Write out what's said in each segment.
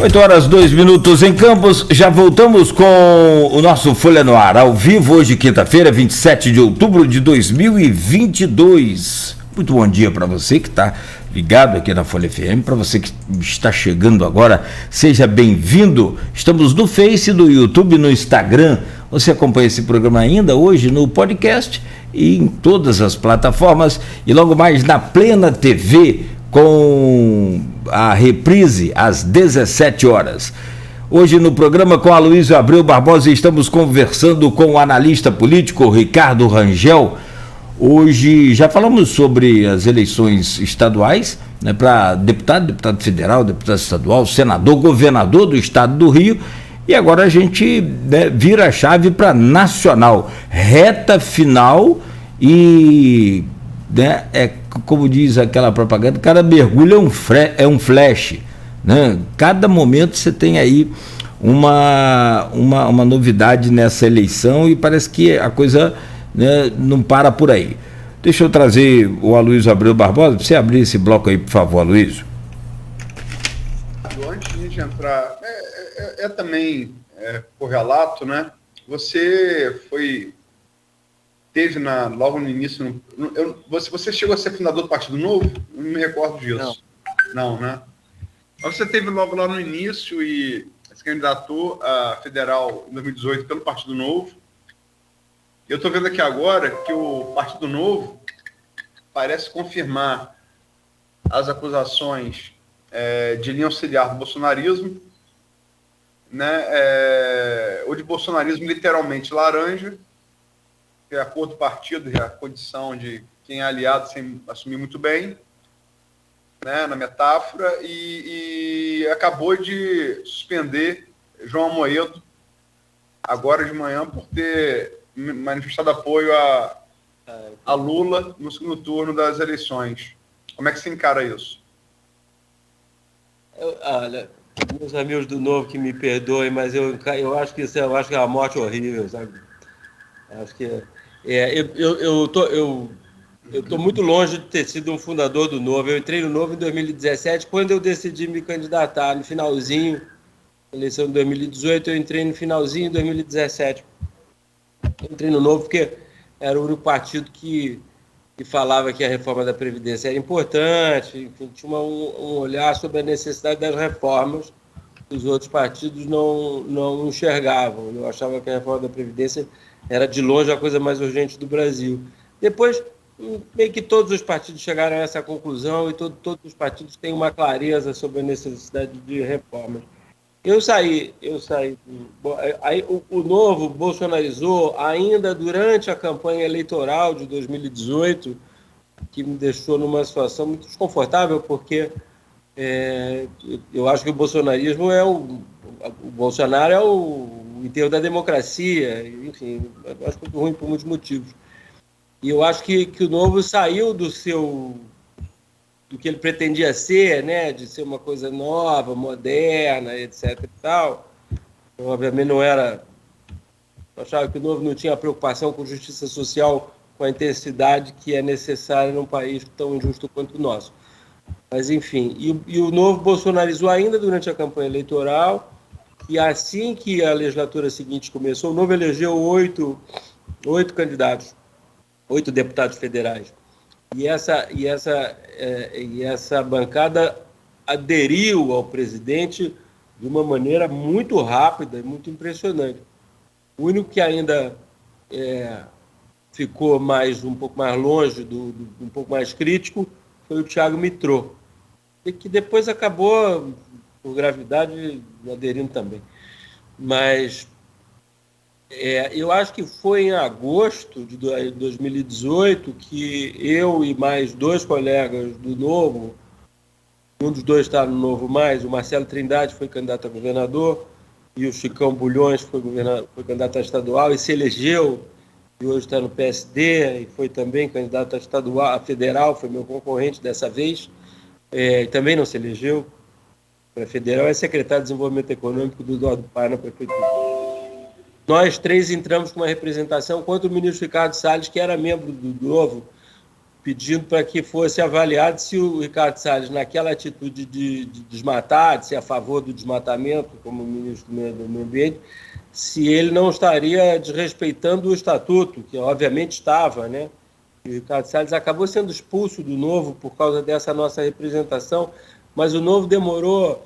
8h02 em Campos, já voltamos com o nosso Folha no Ar, ao vivo hoje, quinta-feira, 27 de outubro de 2022. Muito bom dia para você que está ligado aqui na Folha FM, para você que está chegando agora, seja bem-vindo. Estamos no Face, no YouTube, no Instagram. Você acompanha esse programa ainda hoje no podcast e em todas as plataformas e logo mais na Plena TV com a reprise às 17 horas. Hoje no programa com Aloysio Abreu Barbosa estamos conversando com o analista político Ricardo Rangel. Hoje já falamos sobre as eleições estaduais, né, para deputado federal, deputado estadual, senador, governador do estado do Rio, e agora a gente, né, vira a chave para nacional, reta final e, né, como diz aquela propaganda, cada mergulho é um flash, né? Cada momento você tem aí uma novidade nessa eleição e parece que a coisa, né, não para por aí. Deixa eu trazer o Aloysio Abreu Barbosa, você abrir esse bloco aí, por favor, Aloysio. Antes de a gente entrar, também correlato, né? Você teve logo no início, você chegou a ser fundador do Partido Novo? Não me recordo disso. Não, né? Mas você teve logo lá no início e se candidatou a federal em 2018 pelo Partido Novo. Eu estou vendo aqui agora que o Partido Novo parece confirmar as acusações de linha auxiliar do bolsonarismo, né? Ou de bolsonarismo literalmente laranja, que é a cor do partido e a condição de quem é aliado sem assumir muito bem, né, na metáfora, e acabou de suspender João Amoedo agora de manhã por ter manifestado apoio a Lula no segundo turno das eleições. Como é que você encara isso? Olha, meus amigos do Novo que me perdoem, mas eu acho que isso é uma morte horrível, sabe? Acho que eu tô muito longe de ter sido um fundador do Novo. Eu entrei no Novo em 2017, quando eu decidi me candidatar no finalzinho, eleição de 2018, eu entrei no finalzinho de 2017. Eu entrei no Novo porque era o único partido que falava que a reforma da Previdência era importante, enfim, tinha um olhar sobre a necessidade das reformas que os outros partidos não enxergavam. Eu achava que a reforma da Previdência era de longe a coisa mais urgente do Brasil. Depois, meio que todos os partidos chegaram a essa conclusão e todos os partidos têm uma clareza sobre a necessidade de reformas. Eu saí. Aí o Novo bolsonarizou ainda durante a campanha eleitoral de 2018, que me deixou numa situação muito desconfortável, porque eu acho que o bolsonarismo o Bolsonaro é o enterro da democracia, enfim, eu acho muito ruim por muitos motivos. E eu acho que o Novo saiu do que ele pretendia ser, né, de ser uma coisa nova, moderna, etc. e tal. Eu, obviamente, não era... Eu achava que o Novo não tinha preocupação com justiça social com a intensidade que é necessária num país tão injusto quanto o nosso. Mas, enfim, e o Novo bolsonarizou ainda durante a campanha eleitoral, e assim que a legislatura seguinte começou, o Novo elegeu 8 candidatos, 8 deputados federais. E essa bancada aderiu ao presidente de uma maneira muito rápida e muito impressionante. O único que ainda ficou um pouco mais longe, um pouco mais crítico, foi o Thiago Mitrô, e que depois acabou, por gravidade, aderindo também. Mas eu acho que foi em agosto de 2018 que eu e mais 2 colegas do Novo, um dos 2 está no Novo Mais, o Marcelo Trindade foi candidato a governador e o Chicão Bulhões foi candidato a estadual e se elegeu, e hoje está no PSD e foi também candidato a estadual, a federal, foi meu concorrente dessa vez, e também não se elegeu. Para federal é secretário de Desenvolvimento Econômico do Eduardo Paes na prefeitura. Nós 3 entramos com uma representação contra o ministro Ricardo Salles, que era membro do Novo, pedindo para que fosse avaliado se o Ricardo Salles, naquela atitude de desmatar, de ser a favor do desmatamento, como ministro do Meio Ambiente, se ele não estaria desrespeitando o estatuto, que obviamente estava, né? E o Ricardo Salles acabou sendo expulso do Novo por causa dessa nossa representação, mas o Novo demorou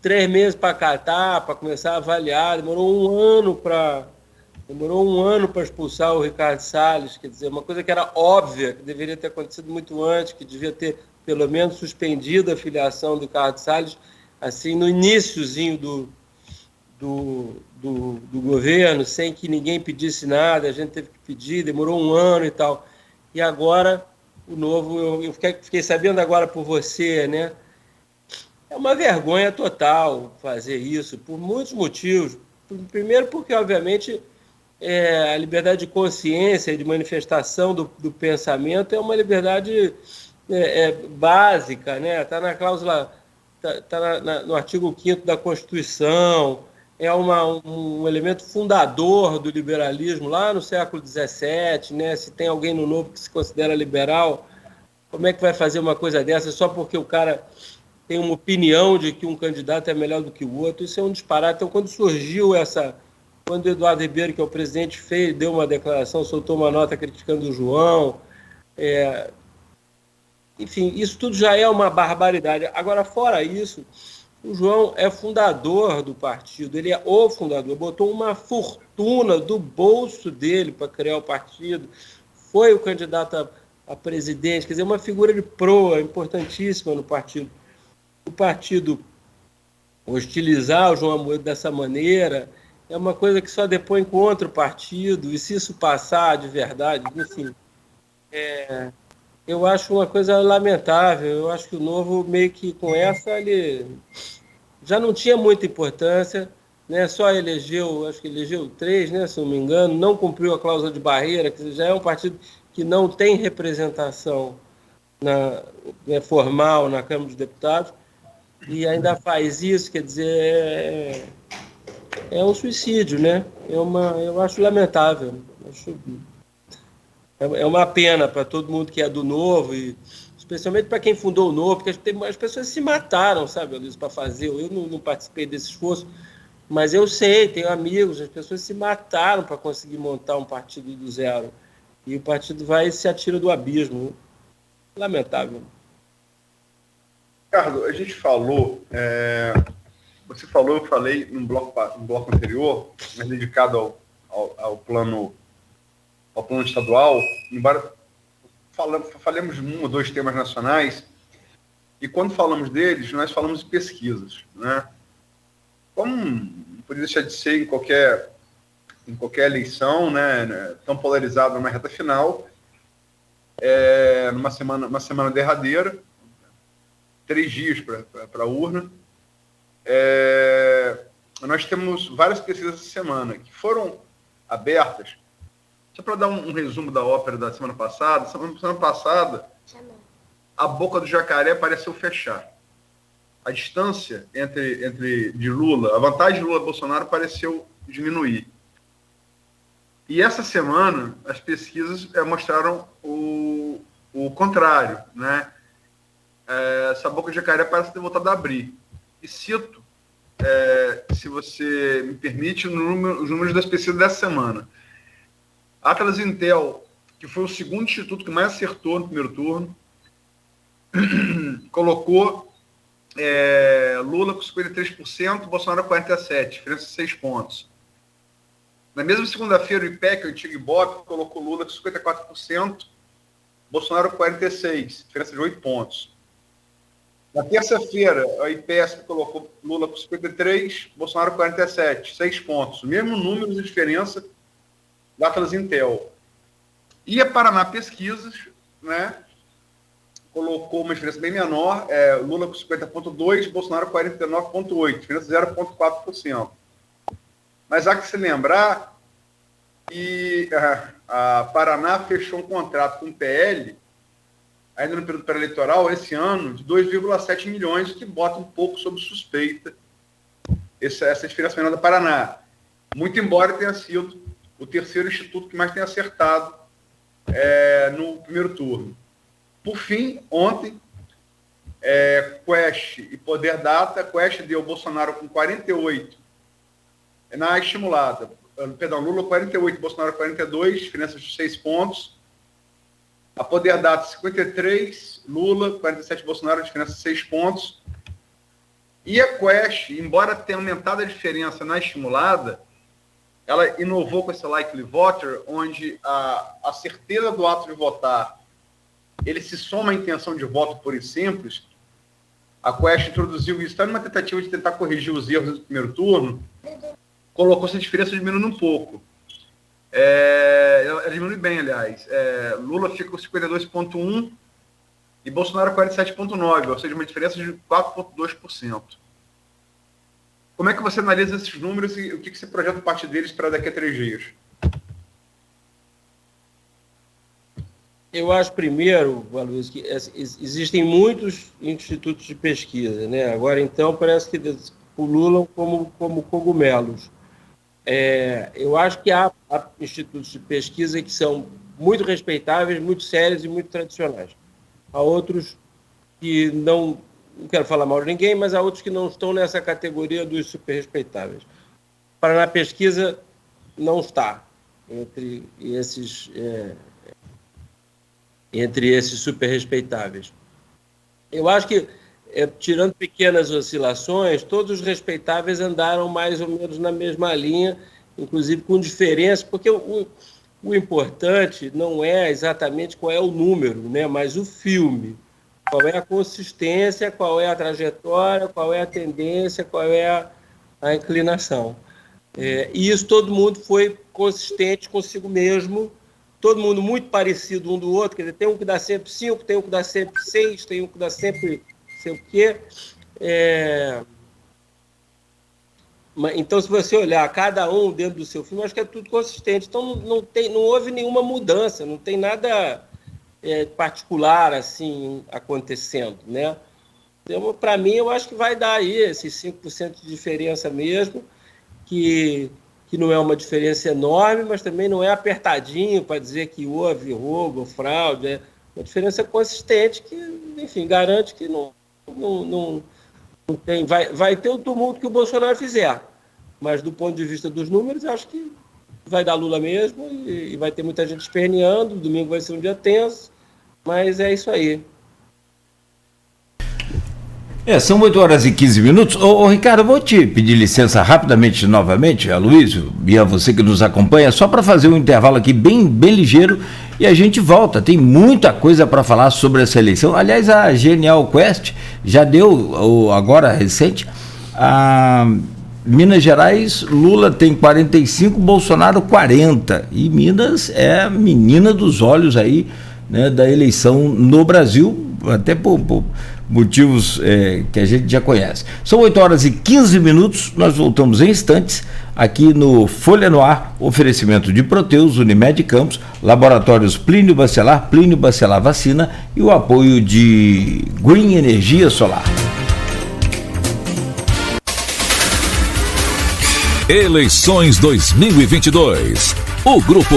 3 meses para acatar, para começar a avaliar, demorou um ano para expulsar o Ricardo Salles, quer dizer, uma coisa que era óbvia, que deveria ter acontecido muito antes, que devia ter, pelo menos, suspendido a filiação do Ricardo Salles, assim, no iniciozinho do governo, sem que ninguém pedisse nada, a gente teve que pedir, demorou um ano e tal. E agora, o Novo, eu fiquei sabendo agora por você, né? É uma vergonha total fazer isso, por muitos motivos. Primeiro porque, obviamente, a liberdade de consciência e de manifestação do pensamento é uma liberdade básica, né? Está na cláusula, no artigo 5º da Constituição, é um elemento fundador do liberalismo lá no século XVII, né? Se tem alguém no Novo que se considera liberal, como é que vai fazer uma coisa dessa só porque o cara tem uma opinião de que um candidato é melhor do que o outro? Isso é um disparate. Então, quando o Eduardo Ribeiro, que é o presidente, deu uma declaração, soltou uma nota criticando o João, enfim, isso tudo já é uma barbaridade. Agora, fora isso, o João é fundador do partido, ele é o fundador, botou uma fortuna do bolso dele para criar o partido, foi o candidato a presidente, quer dizer, uma figura de proa importantíssima no partido. O partido hostilizar o João Amoedo dessa maneira é uma coisa que só depõe contra o partido, e se isso passar de verdade, enfim, eu acho uma coisa lamentável. Eu acho que o Novo, meio que com essa, ele já não tinha muita importância, né? Só acho que elegeu 3, né, se não me engano, não cumpriu a cláusula de barreira, que já é um partido que não tem representação formal na Câmara dos Deputados, e ainda faz isso, quer dizer, é um suicídio, né? Eu acho lamentável. É uma pena para todo mundo que é do Novo, e especialmente para quem fundou o Novo, porque as pessoas se mataram, sabe, Luiz, para fazer. Eu não participei desse esforço, mas eu sei, tenho amigos, as pessoas se mataram para conseguir montar um partido do zero. E o partido vai e se atira do abismo. Lamentável. Ricardo, a gente falou, você falou, eu falei num bloco anterior, mas dedicado ao plano estadual, embora falemos de 1 ou 2 temas nacionais, e quando falamos deles, nós falamos de pesquisas, né? Como não podia deixar de ser em qualquer eleição, né, tão polarizada numa reta final, uma semana derradeira, 3 dias para a urna. Nós temos várias pesquisas essa semana que foram abertas. Só para dar um resumo da ópera da semana passada. Semana passada, a boca do jacaré pareceu fechar. A distância de Lula, a vantagem de Lula e Bolsonaro pareceu diminuir. E essa semana, as pesquisas mostraram o contrário, né? Essa boca de jacaré parece ter voltado a abrir. E cito, se você me permite, os números das pesquisas dessa semana. A Atlas Intel, que foi o segundo instituto que mais acertou no primeiro turno, colocou Lula com 53%, Bolsonaro com 47%, diferença de 6 pontos. Na mesma segunda-feira, o IPEC, o antigo Ibope, colocou Lula com 54%, Bolsonaro com 46%, diferença de 8 pontos. Na terça-feira, a IPESP colocou Lula com 53%, Bolsonaro com 47%, 6 pontos. O mesmo número de diferença da Atlas Intel. E a Paraná Pesquisas, né, colocou uma diferença bem menor, Lula com 50,2%, Bolsonaro com 49,8%, diferença de 0,4%. Mas há que se lembrar que a Paraná fechou um contrato com o PL, ainda no período pré-eleitoral, esse ano, de 2,7 milhões, que bota um pouco sob suspeita essa diferença menor da Paraná. Muito embora tenha sido o terceiro instituto que mais tem acertado no primeiro turno. Por fim, ontem, Quest e Poder Data. Quest deu Bolsonaro com 48 na estimulada. Perdão, Lula 48, Bolsonaro 42, diferença de 6 pontos. A Poder Data 53, Lula 47, Bolsonaro, diferença de 6 pontos. E a Quest, embora tenha aumentado a diferença na estimulada, ela inovou com esse likely voter, onde a certeza do ato de votar, ele se soma à intenção de voto pura e simples. A Quest introduziu isso, está numa tentativa de tentar corrigir os erros do primeiro turno, colocou essa diferença diminuindo um pouco. Ela diminui bem, aliás. Lula fica com 52,1% e Bolsonaro 47,9%, ou seja, uma diferença de 4,2%. Como é que você analisa esses números e o que você projeta a partir deles para daqui a 3 dias? Eu acho, primeiro, Aloysio, que existem muitos institutos de pesquisa, né? Agora, então, parece que pululam como cogumelos. Eu acho que há institutos de pesquisa que são muito respeitáveis, muito sérios e muito tradicionais. Há outros que não quero falar mal de ninguém, mas há outros que não estão nessa categoria dos super respeitáveis. Paraná Pesquisa não está entre esses super respeitáveis. Eu acho que, tirando pequenas oscilações, todos os respeitáveis andaram mais ou menos na mesma linha, inclusive com diferença, porque o importante não é exatamente qual é o número, né, mas o filme. Qual é a consistência, qual é a trajetória, qual é a tendência, qual é a inclinação. E isso todo mundo foi consistente consigo mesmo, todo mundo muito parecido um do outro, quer dizer, tem um que dá sempre 5, tem um que dá sempre 6, tem um que dá sempre sei o quê. Então, se você olhar cada um dentro do seu filme, acho que é tudo consistente. Então, não houve nenhuma mudança, não tem nada particular assim acontecendo, né? Então, para mim, eu acho que vai dar aí esses 5% de diferença mesmo, que não é uma diferença enorme, mas também não é apertadinho para dizer que houve roubo, fraude. É uma diferença consistente que, enfim, garante que não tem. Vai ter o tumulto que o Bolsonaro fizer, mas do ponto de vista dos números, acho que vai dar Lula mesmo e vai ter muita gente esperneando. Domingo vai ser um dia tenso, mas é isso aí. São 8h15. Ô, Ricardo, eu vou te pedir licença rapidamente novamente, Aloysio, e a você que nos acompanha, só para fazer um intervalo aqui bem ligeiro e a gente volta. Tem muita coisa para falar sobre essa eleição. Aliás, a Genial Quest já deu, agora recente, a Minas Gerais, Lula tem 45, Bolsonaro 40. E Minas é a menina dos olhos aí, né, da eleição no Brasil, até por motivos que a gente já conhece. São 8h15, nós voltamos em instantes aqui no Folha no Ar, oferecimento de Proteus, Unimed Campos, Laboratórios Plínio Bacelar Vacina e o apoio de Green Energia Solar. Eleições 2022. O Grupo